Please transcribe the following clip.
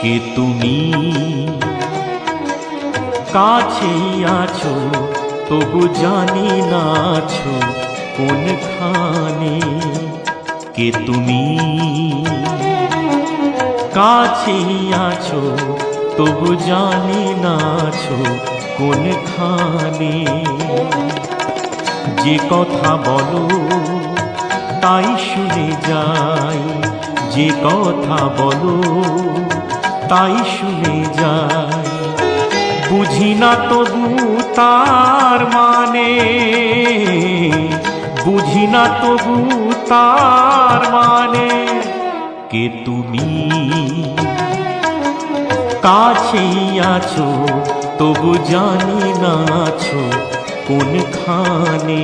কে তুমি কাছেই আছো তবু জানি না আছো কোনখানে। কে তুমি কাছেই আছো তবু জানি না আছো কোনখানে। যে কথা বলো তাই শুনে যাই, যে কথা বলো তাই শুনে যাই। বুঝি না তবু তার মানে, বুঝি না তবু তার মানে। কে তুমি কাছেই আছো তবু জানি না আছো কোনখানে।